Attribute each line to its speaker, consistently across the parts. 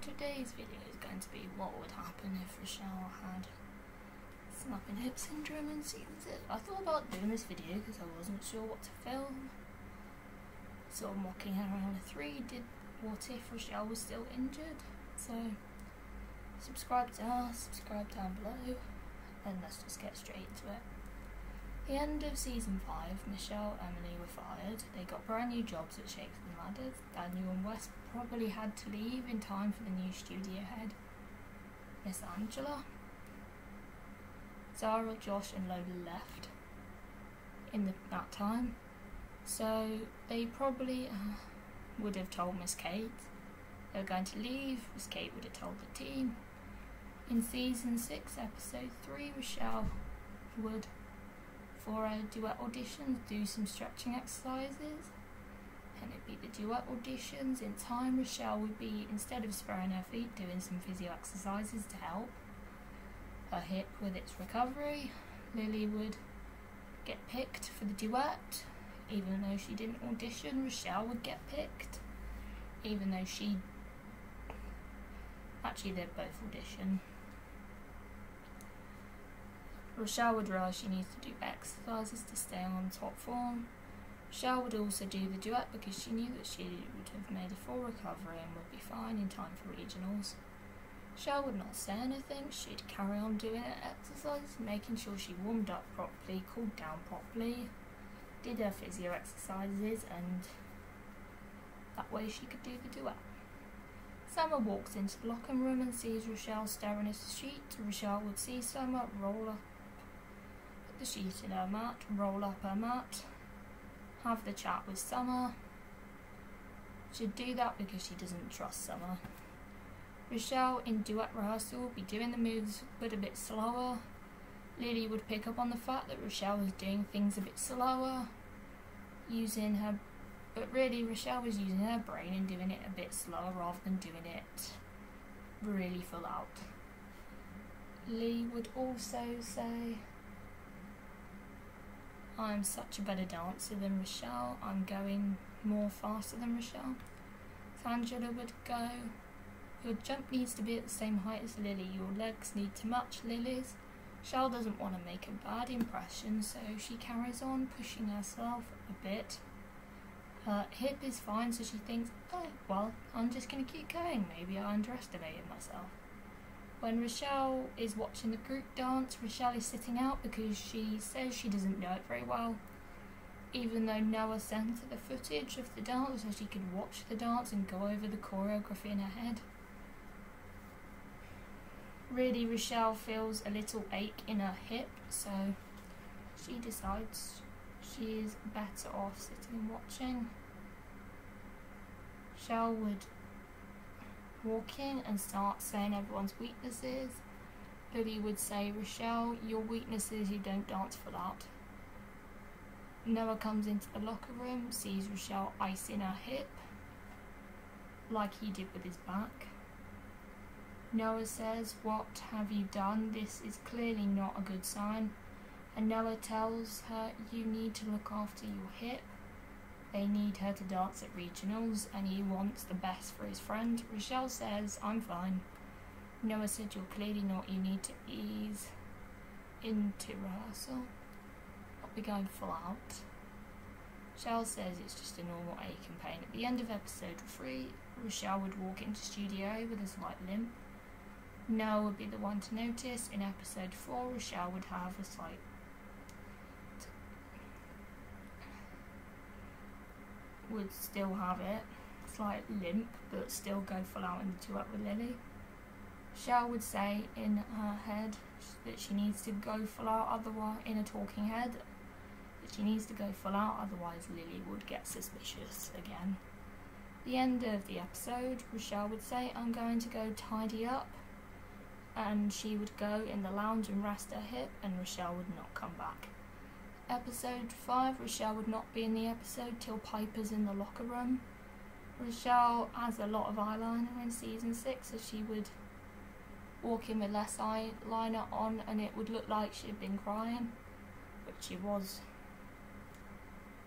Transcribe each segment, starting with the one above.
Speaker 1: today's video is going to be what would happen if Rachell had snapping hip syndrome in season 6. I thought about doing this video because I wasn't sure what to film. Sort of mocking her around a 3. Did what if Rachell was still injured? So subscribe to her, subscribe down below, and let's just get straight into it. The end of season 5, Michelle and Emily were fired. They got brand new jobs at Shakes and Ladders. Daniel and Wes probably had to leave in time for the new studio head, Miss Angela. Zara, Josh and Lola left in that time, so they probably would have told Miss Kate they were going to leave. Miss Kate would have told the team. In season 6, episode 3, Rachell would, for a duet auditions, do some stretching exercises, and it'd be the duet auditions. In time, Rachell would be, instead of spraying her feet, doing some physio exercises to help her hip with its recovery. Lily would get picked for the duet. Even though she didn't audition, Rachell would get picked. Even though she... Actually, they'd both audition. Rachell would realise she needs to do exercises to stay on top form. Rachell would also do the duet because she knew that she would have made a full recovery and would be fine in time for regionals. Rachell would not say anything. She'd carry on doing her exercises, making sure she warmed up properly, cooled down properly, did her physio exercises, and that way she could do the duet. Summer walks into the locker room and sees Rachell staring at the sheet. Rachell would see Summer roll up the sheet in her mat, roll up her mat, have the chat with Summer. She'd do that because she doesn't trust Summer. Rachell in duet rehearsal would be doing the moves but a bit slower. Lily would pick up on the fact that Rachell was doing things a bit slower, but really Rachell was using her brain and doing it a bit slower rather than doing it really full out. Lee would also say, "I'm such a better dancer than Rachell, I'm going more faster than Rachell." Angela would go, "Your jump needs to be at the same height as Lily, your legs need to match Lily's." Rachell doesn't want to make a bad impression, so she carries on pushing herself a bit. Her hip is fine, so she thinks, oh, well, I'm just going to keep going, maybe I underestimated myself. When Rachell is watching the group dance, Rachell is sitting out because she says she doesn't know it very well, even though Noah sent her the footage of the dance so she could watch the dance and go over the choreography in her head. Really, Rachell feels a little ache in her hip, so she decides she is better off sitting and watching. Rachell would walk in and start saying everyone's weaknesses. Lily would say, "Rachell, your weakness is you don't dance full out." Noah comes into the locker room, sees Rachell icing her hip, like he did with his back. Noah says, "What have you done? This is clearly not a good sign." And Noah tells her, "You need to look after your hip." They need her to dance at regionals and he wants the best for his friend. Rachell says, "I'm fine." Noah said, "You're clearly not. You need to ease into rehearsal, not be going full out." Rachell says it's just a normal ache and pain. At the end of episode 3, Rachell would walk into Studio A with a slight limp. Noah would be the one to notice. In episode 4, Rachell would have a slight would still have it, slight limp, but still go full out in the duet with Lily. Rachell would say in her head that she needs to go full out, otherwise, in a talking head, that she needs to go full out, otherwise Lily would get suspicious again. At the end of the episode, Rachell would say, "I'm going to go tidy up," and she would go in the lounge and rest her hip, and Rachell would not come back. Episode 5, Rachell would not be in the episode till Piper's in the locker room. Rachell has a lot of eyeliner in season 6, so she would walk in with less eyeliner on and it would look like she had been crying, but she was.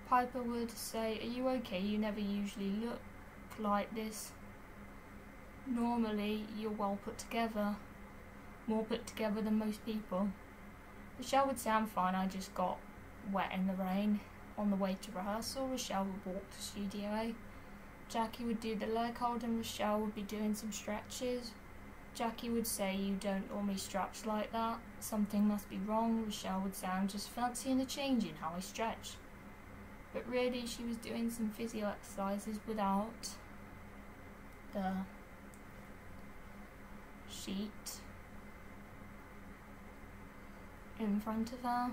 Speaker 1: Piper would say, "Are you okay? You never usually look like this." Normally, you're well put together, more put together than most people. Rachell would say, I'm fine, I just got wet in the rain. On the way to rehearsal, Rachell would walk to Studio A. Jackie would do the leg hold and Rachell would be doing some stretches. Jackie would say, you don't normally stretch like that, something must be wrong. Rachell would say, I'm just fancying a change in how I stretch. But really she was doing some physio exercises without the sheet in front of her.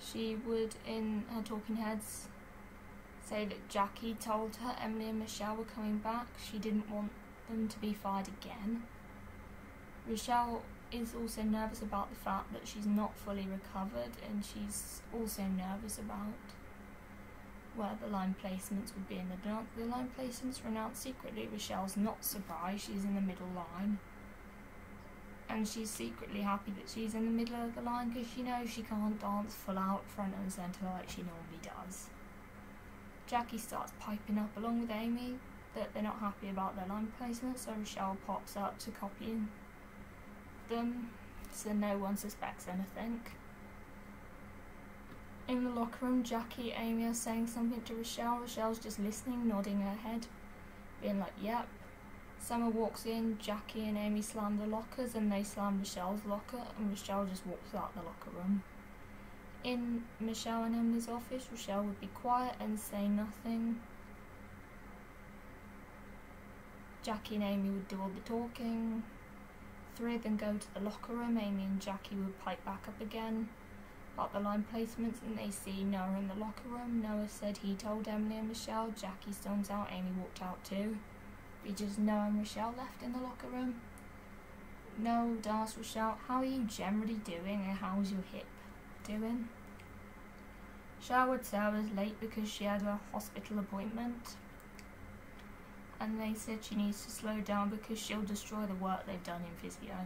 Speaker 1: She would, in her talking heads, say that Jackie told her Emily and Michelle were coming back. She didn't want them to be fired again. Rachell is also nervous about the fact that she's not fully recovered, and she's also nervous about where the line placements would be in the dance. The line placements were announced secretly. Rachell's not surprised, she's in the middle line. And she's secretly happy that she's in the middle of the line because she knows she can't dance full out front and centre like she normally does. Jackie starts piping up along with Amy that they're not happy about their line placement, so Rachell pops up to copy them so no one suspects anything. In the locker room, Jackie and Amy are saying something to Rachell. Rachell's just listening, nodding her head, being like, yep. Summer walks in, Jackie and Amy slam the lockers and they slam Rachell's locker, and Rachell just walks out the locker room. In Michelle and Emily's office, Rachell would be quiet and say nothing. Jackie and Amy would do all the talking. Three of them go to the locker room. Amy and Jackie would pipe back up again about the line placements, and they see Noah in the locker room. Noah said he told Emily and Michelle. Jackie storms out, Amy walked out too. Be just Noah and Rachell left in the locker room. Noah would ask Rachell, how are you generally doing and how's your hip doing? Rachell would say I was late because she had a hospital appointment, and they said she needs to slow down because she'll destroy the work they've done in physio.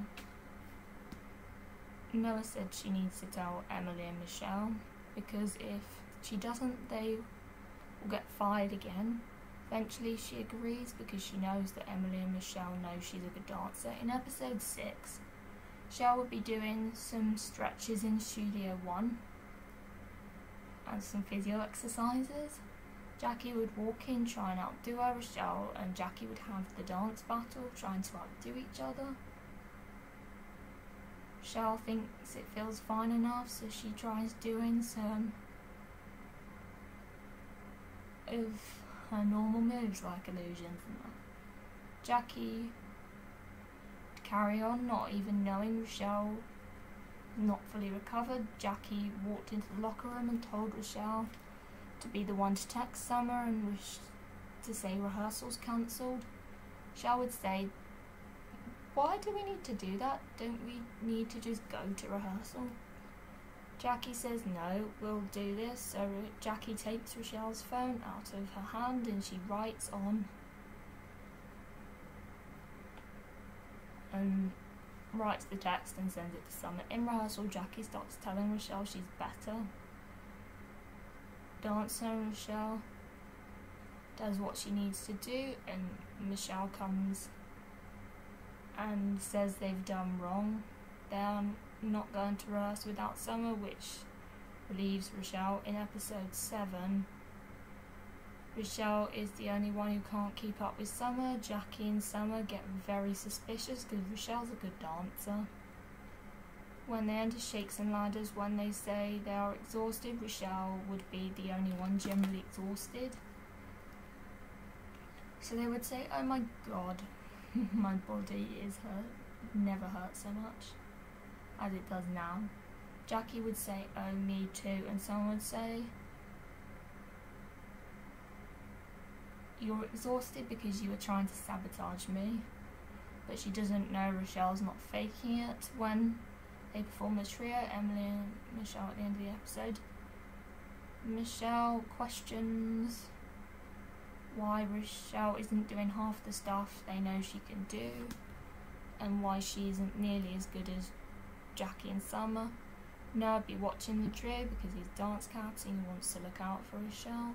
Speaker 1: Noah said she needs to tell Emily and Michelle because if she doesn't, they will get fired again. Eventually she agrees because she knows that Emily and Michelle know she's a good dancer. In episode 6, Michelle would be doing some stretches in Studio 1 and some physio exercises. Jackie would walk in, try and outdo her, Rachell and Jackie would have the dance battle, trying to outdo each other. Rachell thinks it feels fine enough, so she tries doing some of her normal moves like illusions and that. Jackie would carry on, not even knowing Rachell not fully recovered. Jackie walked into the locker room and told Rachell to be the one to text Summer and to say rehearsal's cancelled. Rachell would say, why do we need to do that? Don't we need to just go to rehearsal? Jackie says no, we'll do this. So Jackie takes Rachell's phone out of her hand and she writes on and writes the text and sends it to Summer. In rehearsal, Jackie starts telling Rachell she's better dancer, and Rachell does what she needs to do, and Michelle comes and says they've done wrong. They're not going to rehearse without Summer, which relieves Rachell. In episode 7, Rachell is the only one who can't keep up with Summer. Jackie and Summer get very suspicious because Rachell's a good dancer. When they enter Shakes and Ladders, when they say they are exhausted, Rachell would be the only one generally exhausted. So they would say, oh my god, my body is hurt, never hurt so much as it does now. Jackie would say, oh me too, and someone would say, you're exhausted because you were trying to sabotage me. But she doesn't know Rachell's not faking it. When they perform the trio, Emily and Michelle at the end of the episode, Michelle questions why Rachell isn't doing half the stuff they know she can do and why she isn't nearly as good as Jackie and Summer. Noah be watching the trio because he's dance captain, he wants to look out for Rachell.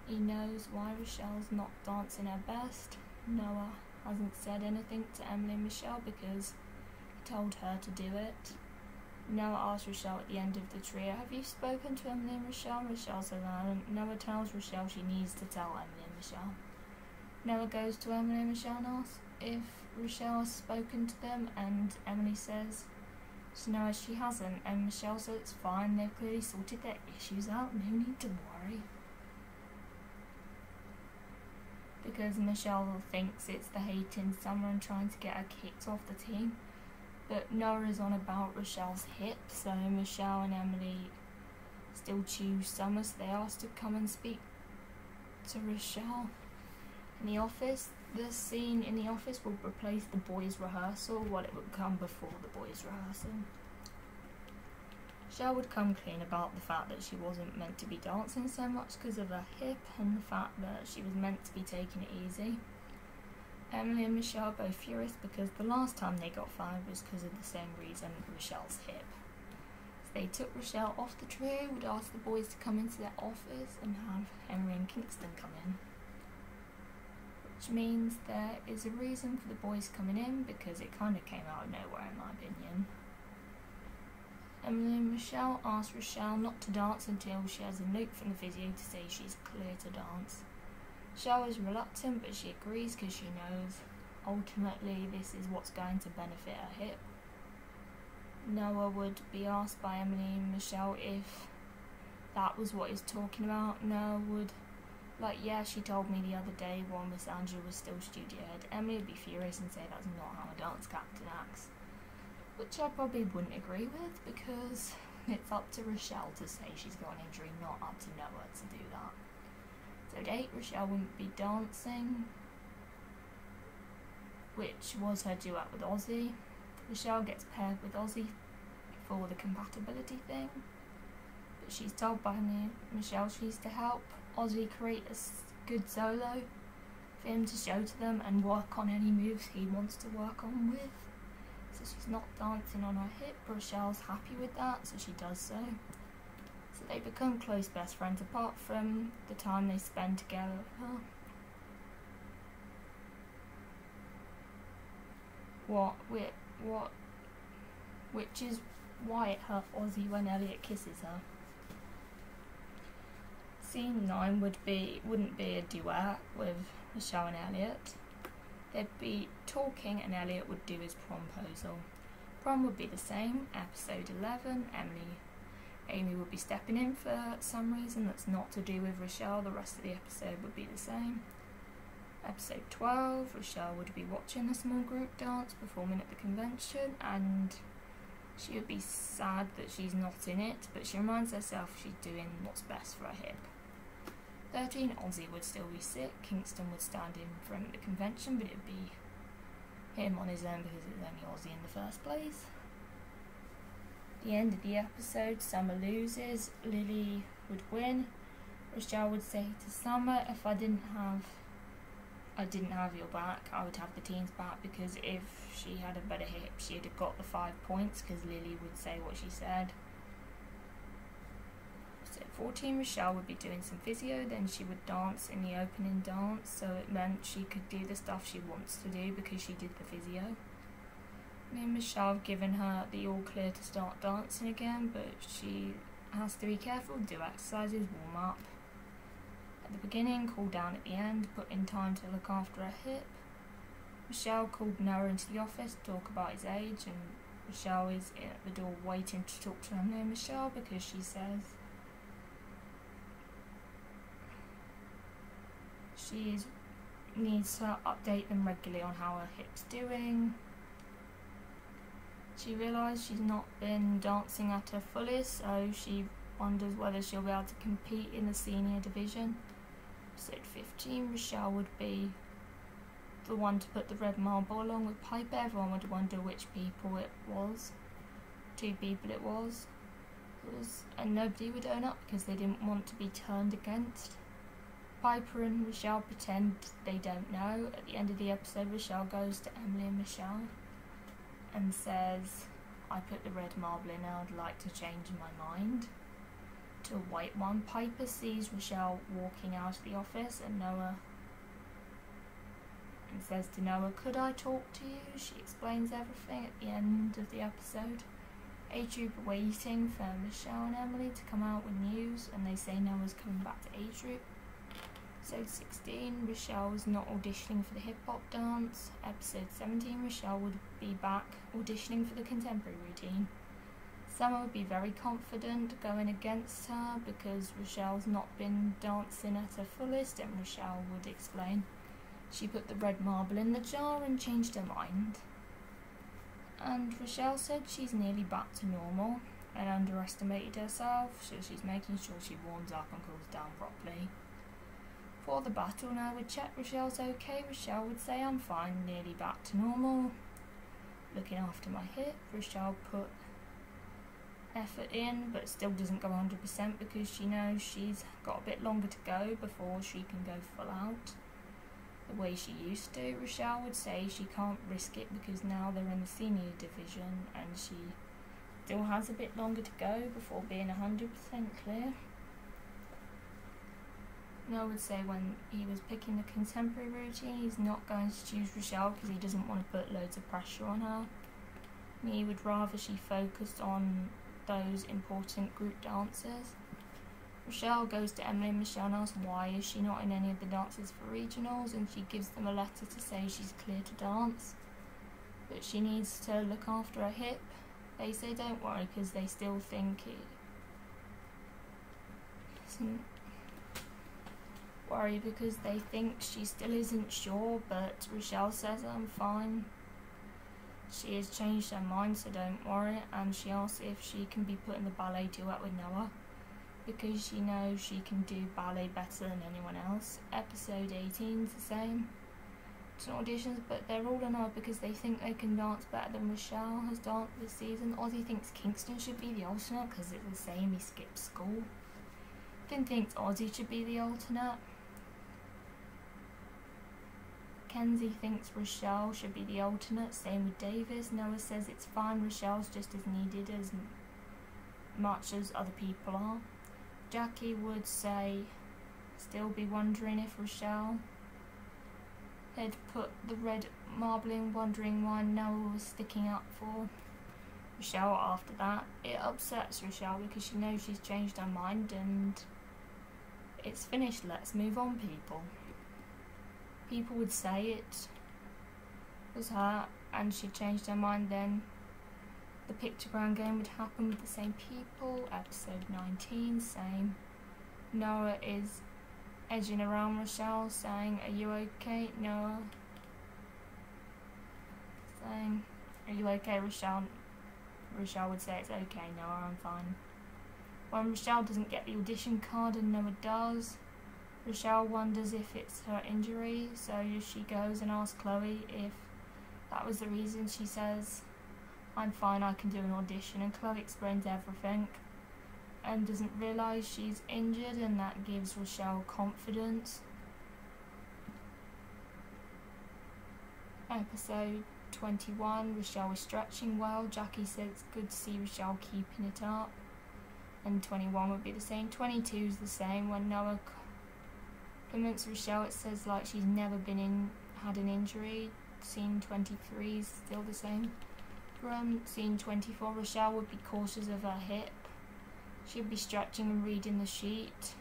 Speaker 1: He knows why Rachel's not dancing her best. Noah hasn't said anything to Emily and Michelle because he told her to do it. Noah asks Rachell at the end of the trio, have you spoken to Emily and Rachell? Rachell says no. Noah tells Rachell she needs to tell Emily and Michelle. Noah goes to Emily and Michelle and asks if Rachell has spoken to them, and Emily says no, she hasn't, and Michelle says it's fine, they've clearly sorted their issues out, no need to worry. Because Michelle thinks it's the hating Summer and trying to get her kicked off the team. But Noah is on about Rachel's hip, so Michelle and Emily still choose Summer, so they ask to come and speak to Rachell. In the office, the scene in the office will replace the boys' rehearsal, while it would come before the boys' rehearsal. Rachell would come clean about the fact that she wasn't meant to be dancing so much because of her hip, and the fact that she was meant to be taking it easy. Emily and Michelle are both furious because the last time they got fired was because of the same reason, Rachel's hip. So they took Rachell off the trio, would ask the boys to come into their office and have Henry and Kingston come in. Which means there is a reason for the boys coming in, because it kind of came out of nowhere in my opinion. Emily and Michelle ask Rachell not to dance until she has a note from the physio to say she's clear to dance. Rachell is reluctant, but she agrees because she knows ultimately this is what's going to benefit her hip. Noah would be asked by Emily and Michelle if that was what he's talking about. Noah would, yeah, she told me the other day while Miss Angela was still studio head. Emily would be furious and say that's not how a dance captain acts. Which I probably wouldn't agree with, because it's up to Rachell to say she's got an injury, not up to Noah to do that. So date, Rachell wouldn't be dancing, which was her duet with Ozzy. Rachell gets paired with Ozzy for the compatibility thing, but she's told by Michelle she's to help Ozzy create a good solo for him to show to them and work on any moves he wants to work on with. So she's not dancing on her hip. Rachel's happy with that, so she does so. So they become close best friends apart from the time they spend together. Which is why it hurt Ozzy when Elliot kisses her. Scene 9 wouldn't be a duet with Michelle and Elliot. They'd be talking and Elliot would do his promposal. Prom would be the same. Episode 11, Amy would be stepping in for some reason that's not to do with Rachell. The rest of the episode would be the same. Episode 12, Rachell would be watching a small group dance performing at the convention, and she would be sad that she's not in it, but she reminds herself she's doing what's best for her hip. 13, Ozzy would still be sick. Kingston would stand in front of the convention, but it would be him on his own because it was only Ozzy in the first place. At the end of the episode, Summer loses. Lily would win. Rachell would say to Summer, if I didn't have your back, I would have the team's back, because if she had a better hip, she'd have got the 5 points, because Lily would say what she said. So 14, Rachell would be doing some physio, then she would dance in the opening dance, so it meant she could do the stuff she wants to do because she did the physio. Me and Michelle have given her the all clear to start dancing again, but she has to be careful, do exercises, warm up at the beginning, cool down at the end, put in time to look after her hip. Michelle called Noah into the office to talk about his age, and Michelle is at the door waiting to talk to Emily and Michelle because she says she needs to update them regularly on how her hip's doing. She realised she's not been dancing at her fullest, so she wonders whether she'll be able to compete in the senior division. Episode 15, Rachell would be the one to put the red marble along with Piper. Everyone would wonder which people it was. 2 people it was. And nobody would own up because they didn't want to be turned against. Piper and Rachell pretend they don't know. At the end of the episode, Rachell goes to Emily and Michelle and says, I put the red marble in, I'd like to change my mind. to a white one. Piper sees Rachell walking out of the office and says to Noah, "Could I talk to you?" She explains everything at the end of the episode. A Troop are waiting for Rachell and Emily to come out with news, and they say Noah's coming back to A Troop. Episode 16, Rachell is not auditioning for the hip hop dance. Episode 17, Rachell would be back auditioning for the contemporary routine. Summer would be very confident going against her because Rachell's not been dancing at her fullest, and Rachell would explain she put the red marble in the jar and changed her mind. And Rachell said she's nearly back to normal and underestimated herself, so she's making sure she warms up and cools down properly. For the battle, now would check Rachell's okay. Rachell would say, "I'm fine, nearly back to normal. Looking after my hip." Rachell put effort in, but still doesn't go 100% because she knows she's got a bit longer to go before she can go full out the way she used to. Rachell would say she can't risk it because now they're in the senior division and she still has a bit longer to go before being 100% clear. Noah would say when he was picking the contemporary routine, he's not going to choose Rachell because he doesn't want to put loads of pressure on her. He would rather she focused on those important group dances. Rachell goes to Emily and Michelle and asks why is she not in any of the dances for regionals, and she gives them a letter to say she's clear to dance, but she needs to look after her hip. They say don't worry because they still think it isn't worry because they think she still isn't sure, but Rachell says I'm fine. She has changed her mind, so don't worry, and she asks if she can be put in the ballet duet with Noah because she knows she can do ballet better than anyone else. Episode 18 is the same. It's not auditions, but they're all in her because they think they can dance better than Rachell has danced this season. Ozzy thinks Kingston should be the alternate because it's the same, he skipped school. Finn thinks Ozzy should be the alternate. Kenzie thinks Rachell should be the alternate, same with Davis. Noah says it's fine, Rachel's just as needed as much as other people are. Jackie would say, still be wondering if Rachell had put the red marble in, wondering why Noah was sticking up for Rachell after that. It upsets Rachell because she knows she's changed her mind and it's finished, let's move on, people. People would say it was her and she changed her mind, then the pictogram game would happen with the same people. Episode 19, same. Noah is edging around Rachell, saying, "Are you okay?" Noah saying, "Are you okay, Rachell?" Rachell would say, "It's okay, Noah, I'm fine." When Rachell doesn't get the audition card and Noah does, Rachell wonders if it's her injury, so she goes and asks Chloe if that was the reason. She says, "I'm fine, I can do an audition," and Chloe explains everything and doesn't realise she's injured, and that gives Rachell confidence. Episode 21, Rachell is stretching well. Jackie says it's good to see Rachell keeping it up, and 21 would be the same. 22 is the same. When Noah compliments Rachell, it says like she's never had an injury. Scene 23 is still the same. From scene 24, Rachell would be cautious of her hip. She'd be stretching and reading the sheet.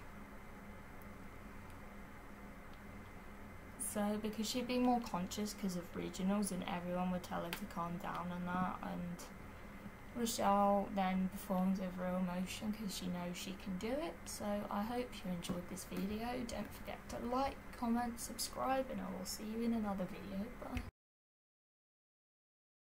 Speaker 1: So, because she'd be more conscious because of regionals and everyone would tell her to calm down and that, and Rachell then performs with real emotion because she knows she can do it. So I hope you enjoyed this video. Don't forget to like, comment, subscribe, and I will see you in another video. Bye.